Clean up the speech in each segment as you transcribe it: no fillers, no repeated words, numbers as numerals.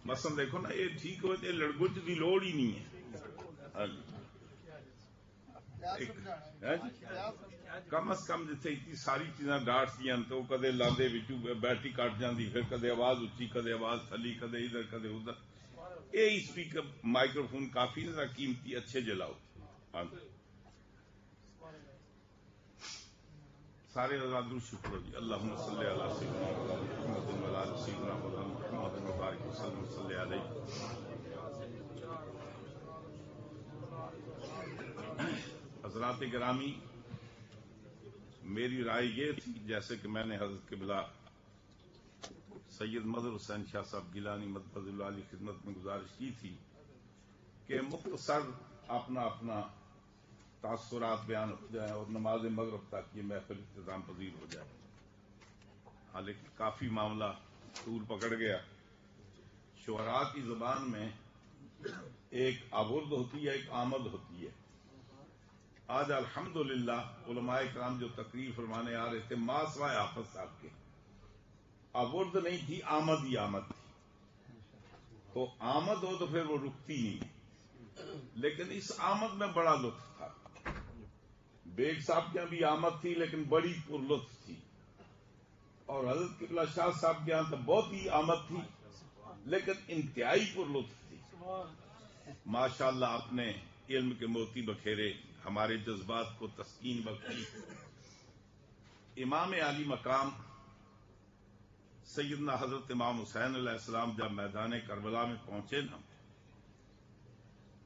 مثلا دیکھو نا یہ ٹھیک ہو جائے لڑکوں کی لوڑ ہی نہیں ہے. کم از کم جتنے اتنی ساری چیزاں ڈاٹ دیا تو کدے لاندے بیٹری کٹ جاتی پھر کدے آواز اچھی کدے آواز تھلی کدے ادھر کدے ادھر. یہ اسپیکر مائکرو فون کافی ذرا قیمتی اچھے جلاؤ. سارے درود شکر ہو جی. اللہم صلی علی سیدنا محمد و علی سیدنا محمد مبارک وسلم صلی علیہ. حضرات گرامی، میری رائے یہ تھی جیسے کہ میں نے حضرت قبلہ سید مظہر حسین شاہ صاحب گیلانی مدحت اللہ علیہ خدمت میں گزارش کی تھی کہ مختصر اپنا اپنا تاثرات بیان ہو جائیں اور نماز مغرب تک یہ محفل اختتام پذیر ہو جائے. حالانکہ کافی معاملہ طول پکڑ گیا. شعراء کی زبان میں ایک آورد ہوتی ہے ایک آمد ہوتی ہے. آج الحمدللہ علماء کرام جو تقریر فرمانے آ رہے تھے ما سوائے حافظ صاحب کے آورد نہیں تھی آمد ہی آمد تھی. تو آمد ہو تو پھر وہ رکتی نہیں، لیکن اس آمد میں بڑا لطف تھا. بیگ صاحب کے یہاں بھی آمد تھی لیکن بڑی پر لطف تھی، اور حضرت قبلہ شاہ صاحب کے یہاں تو بہت ہی آمد تھی لیکن انتہائی پر لطف تھی. ماشاءاللہ آپ نے علم کے موتی بکھیرے، ہمارے جذبات کو تسکین بخشی. امام علی مقام سیدنا حضرت امام حسین علیہ السلام جب میدان کربلا میں پہنچے نا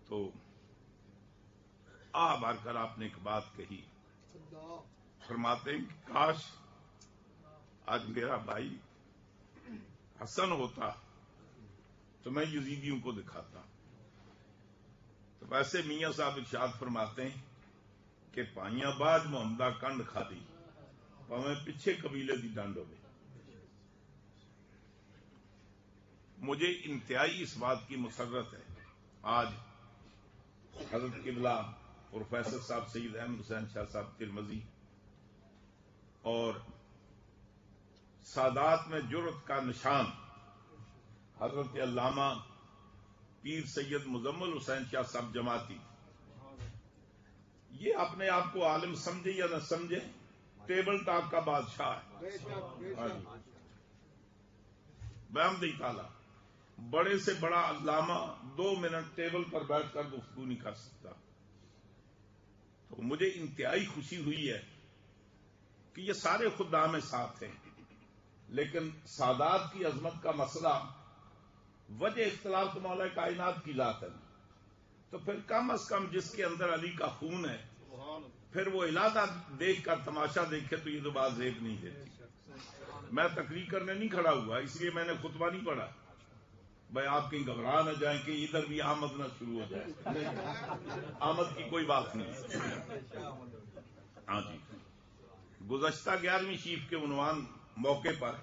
تو بھر کر آپ نے ایک بات کہی. فرماتے ہیں کہ کاش آج میرا بھائی حسن ہوتا تو میں یزیدیوں کو دکھاتا. تو ویسے میاں صاحب ارشاد فرماتے ہیں کہ پائیاں باج محمدہ کنڈ کھا دی پاویں پیچھے قبیلے دی ڈانڈ ہوئے. مجھے انتہائی اس بات کی مسرت ہے آج حضرت قبلہ پروفیسر صاحب سید احمد حسین شاہ صاحب ترمذی اور سادات میں جرت کا نشان حضرت علامہ پیر سید مزمل حسین شاہ صاحب جماعتی، یہ اپنے آپ کو عالم سمجھے یا نہ سمجھے ٹیبل ٹاک کا بادشاہ ہے. بحمدہ تعالی بڑے سے بڑا علامہ 2 منٹ ٹیبل پر بیٹھ کر گفتگو نہیں کر سکتا. تو مجھے انتہائی خوشی ہوئی ہے کہ یہ سارے خدام ساتھ ہیں، لیکن سادات کی عظمت کا مسئلہ وجہ اختلاف تو مولا کائنات کی ذات ہے. تو پھر کم از کم جس کے اندر علی کا خون ہے پھر وہ علادہ دیکھ کر تماشا دیکھے تو یہ تو بات زیب نہیں دیتی. میں تقریر کرنے نہیں کھڑا ہوا اس لیے میں نے خطبہ نہیں پڑھا بھائی آپ کہیں گھبرا نہ جائیں کہ ادھر بھی آمد نہ شروع ہو جائے. آمد کی کوئی بات نہیں. ہاں جی، گزشتہ 11ویں شیف کے عنوان موقع پر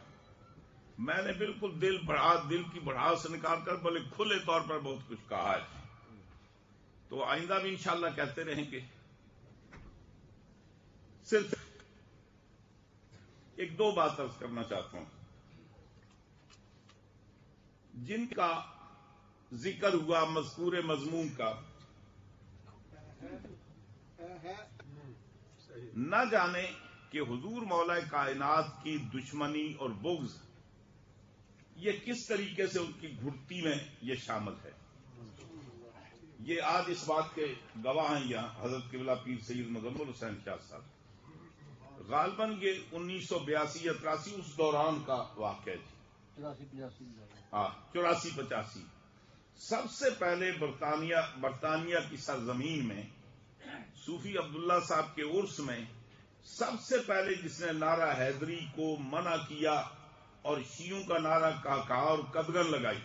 میں نے بالکل دل کی بڑھاس سے نکال کر بولے کھلے طور پر بہت کچھ کہا ہے. تو آئندہ بھی انشاءاللہ کہتے رہیں گے. صرف ایک دو بات عرض کرنا چاہتا ہوں. جن کا ذکر ہوا مذکور مضمون کا، نہ جانے کہ حضور مولا کائنات کی دشمنی اور بغض یہ کس طریقے سے ان کی گھٹتی میں یہ شامل ہے. یہ آج اس بات کے گواہ ہیں یہاں حضرت قبلہ پیر سید مزمل حسین شاہ صاحب. غالباً یہ 1982-83 اس دوران کا واقعہ ہے. 84-85 سب سے پہلے برطانیہ کی سرزمین میں صوفی عبداللہ صاحب کے عرس میں سب سے پہلے جس نے نعرہ حیدری کو منع کیا اور شیعوں کا نعرہ کہا اور قدغن لگائی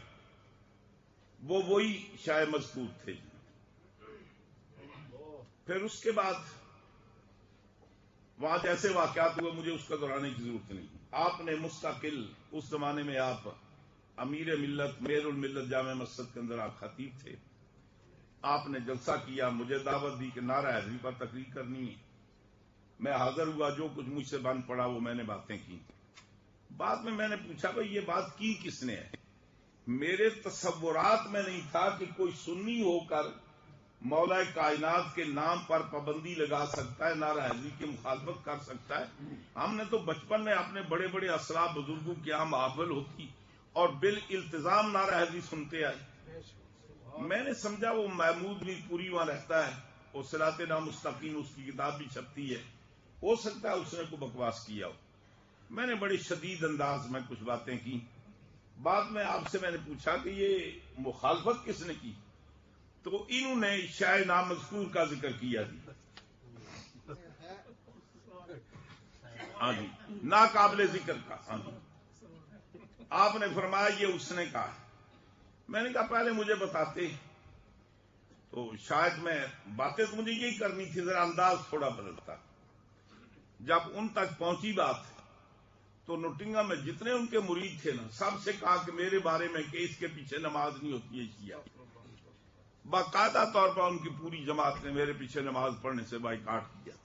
وہی شاہ مذکور تھے. پھر اس کے بعد وہاں جیسے واقعات ہوئے مجھے اس کا دہرانے کی ضرورت نہیں. آپ نے مستقل اس زمانے میں آپ امیر ملت میر الملت جامع مسجد کے اندر آپ خطیب تھے. آپ نے جلسہ کیا، مجھے دعوت دی کہ نعرہ حیدری پر تقریر کرنی ہے. میں حاضر ہوا، جو کچھ مجھ سے بن پڑا وہ میں نے باتیں کی. بعد میں نے پوچھا بھائی یہ بات کی کس نے ہے؟ میرے تصورات میں نہیں تھا کہ کوئی سنی ہو کر مولا کائنات کے نام پر پابندی لگا سکتا ہے، نعرہ حیدری کی مخالفت کر سکتا ہے۔ ہم نے تو بچپن میں اپنے بڑے بڑے اسلاف بزرگوں کی یہاں محافل ہوتی اور بالالتزام نعرہ حیدری سنتے آئے۔ میں نے سمجھا وہ محمود بھی پوری وہاں رہتا ہے، وہ صراط نامستقیم، اس کی کتاب بھی چھپتی ہے، ہو سکتا ہے اس نے کوئی بکواس کیا ہو۔ میں نے بڑی شدید انداز میں کچھ باتیں کی۔ بعد میں آپ سے میں نے پوچھا کہ یہ مخالفت کس نے کی، تو انہوں نے شاید نامذکور کا ذکر کیا جی۔ ہاں جی، ناقابل ذکر کا۔ ہاں جی، آپ نے فرمایا یہ اس نے کہا۔ میں نے کہا پہلے مجھے بتاتے تو شاید میں باتیں تو مجھے یہی کرنی تھی، ذرا انداز تھوڑا بدلتا۔ جب ان تک پہنچی بات تو نوٹنگھم میں جتنے ان کے مرید تھے نا، سب سے کہا کہ میرے بارے میں کہ اس کے پیچھے نماز نہیں ہوتی ہے شیعہ۔ باقاعدہ طور پر ان کی پوری جماعت نے میرے پیچھے نماز پڑھنے سے بائیکاٹ کیا۔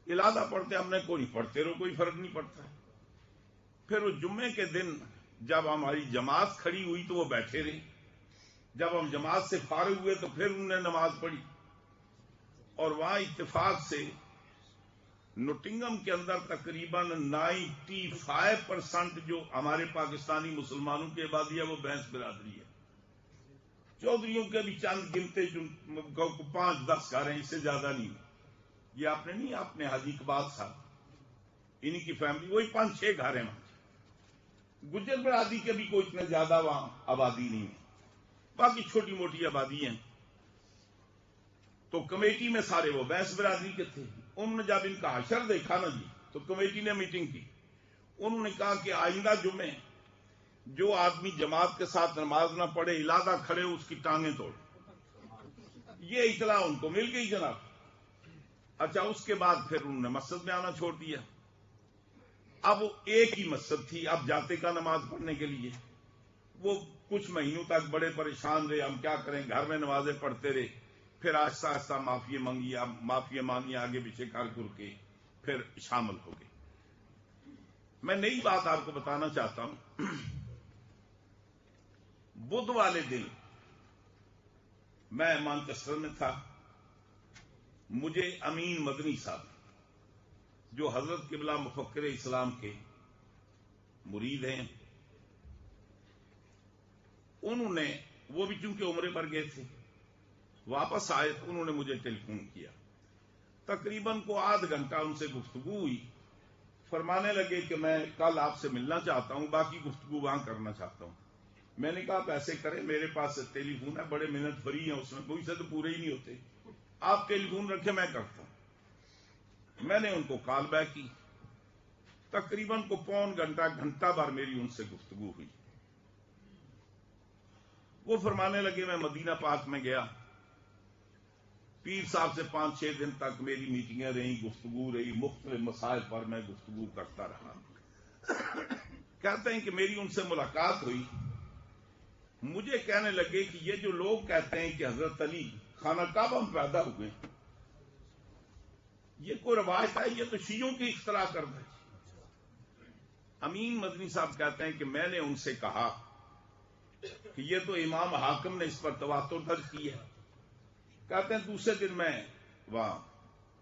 علادہ پڑھتے ہم نے، کوئی پڑھتے رہو، کوئی فرق نہیں پڑتا۔ پھر وہ جمعے کے دن جب ہماری جماعت کھڑی ہوئی تو وہ بیٹھے رہے، جب ہم جماعت سے فارغ ہوئے تو پھر انہوں نے نماز پڑھی، اور وہاں اتفاق سے نوٹنگھم کے اندر تقریباً 95% جو ہمارے پاکستانی مسلمانوں کی آبادی ہے وہ بینس برادری ہے۔ چودھریوں کے بھی چند گنتے 5-10 گھر ہیں، اس سے زیادہ نہیں۔ یہ آپ نے نہیں، آپ نے حاجی اقبال صاحب انہی کی فیملی، وہی 5-6 گھر ہیں وہاں۔ گجر برادری کے بھی کوئی اتنے زیادہ وہاں آبادی نہیں ہے، باقی چھوٹی موٹی آبادی ہیں۔ تو کمیٹی میں سارے وہ بینس برادری کے تھے۔ انہوں نے جب ان کا حشر دیکھا نا جی، تو کمیٹی نے میٹنگ کی۔ انہوں نے کہا کہ آئندہ جمعے جو آدمی جماعت کے ساتھ نماز نہ پڑھے، علادہ کھڑے اس کی ٹانگیں توڑ۔ یہ اطلاع ان کو مل گئی جناب۔ اچھا، اس کے بعد پھر انہوں نے مسجد میں آنا چھوڑ دیا۔ اب وہ ایک ہی مسجد تھی، اب جاتے کا نماز پڑھنے کے لیے وہ کچھ مہینوں تک بڑے پریشان رہے، ہم کیا کریں، گھر میں نمازیں پڑھتے رہے۔ پھر آہستہ آہستہ معافی مانگی آگے پیچھے کر کے پھر شامل ہو گئے۔ میں نئی بات آپ کو بتانا چاہتا ہوں۔ بدھ والے دن میں مانچسٹر میں تھا، مجھے امین مدنی صاحب جو حضرت قبلہ مفکر اسلام کے مرید ہیں، انہوں نے، وہ بھی چونکہ عمرے پر گئے تھے، واپس آئے تو انہوں نے مجھے ٹیلی فون کیا۔ تقریباً کو آدھ گھنٹہ ان سے گفتگو ہوئی۔ فرمانے لگے کہ میں کل آپ سے ملنا چاہتا ہوں، باقی گفتگو وہاں کرنا چاہتا ہوں۔ میں نے کہا آپ ایسے کریں، میرے پاس ٹیلی فون ہے، بڑے منٹ فری ہیں، اس میں کوئی سے تو پورے ہی نہیں ہوتے، آپ ٹیلی فون رکھیں، میں کرتا ہوں۔ میں نے ان کو کال بیک کی، تقریباً کو پون گھنٹہ بھر میری ان سے گفتگو ہوئی۔ وہ فرمانے لگے میں مدینہ پاک میں گیا، پیر صاحب سے 5-6 دن تک میری میٹنگیں رہیں، گفتگو رہی، مختلف مسائل پر میں گفتگو کرتا رہا۔ کہتے ہیں کہ میری ان سے ملاقات ہوئی، مجھے کہنے لگے کہ یہ جو لوگ کہتے ہیں کہ حضرت علی خانہ کعبہ میں پیدا ہوئے، یہ کوئی روایت ہے، یہ تو شیعوں کی اختراع کر دی۔ امین مدنی صاحب کہتے ہیں کہ میں نے ان سے کہا کہ یہ تو امام حاکم نے اس پر تواتر درج کی ہے۔ کہتے ہیں دوسرے دن میں وہاں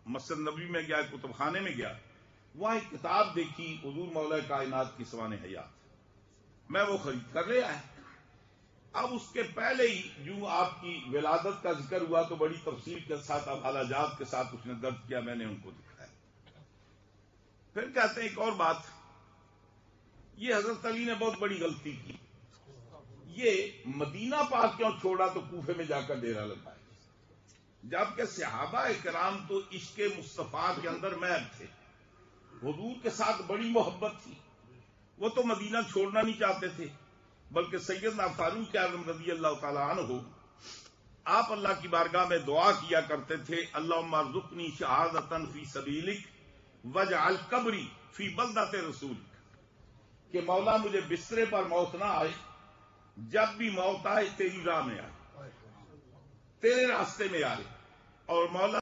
مسجد نبوی میں گیا، کتب خانے میں گیا، وہاں ایک کتاب دیکھی، حضور مولا کائنات کی سوانح حیات، میں وہ خرید کر لے آیا۔ اب اس کے پہلے ہی جو آپ کی ولادت کا ذکر ہوا تو بڑی تفصیل کے ساتھ، حوالہ جات کے ساتھ اس نے درج کیا، میں نے ان کو دکھایا۔ پھر کہتے ہیں ایک اور بات، یہ حضرت علی نے بہت بڑی غلطی کی، یہ مدینہ پاک کیوں چھوڑا تو کوفے میں جا کر ڈیرا لگایا، جبکہ صحابہ کرام تو عشق مصطفیٰ کے اندر محب تھے، حضور کے ساتھ بڑی محبت تھی، وہ تو مدینہ چھوڑنا نہیں چاہتے تھے، بلکہ سیدنا فاروق اعظم رضی اللہ تعالی عنہ آپ اللہ کی بارگاہ میں دعا کیا کرتے تھے، اللہم ارزقنی شہادۃ فی سبیلک واجعل قبری فی بلدۃ رسولک، کہ مولا مجھے بسترے پر موت نہ آئے، جب بھی موت آئے تیری راہ میں آئے، تیرے راستے میں آئے، اور مولا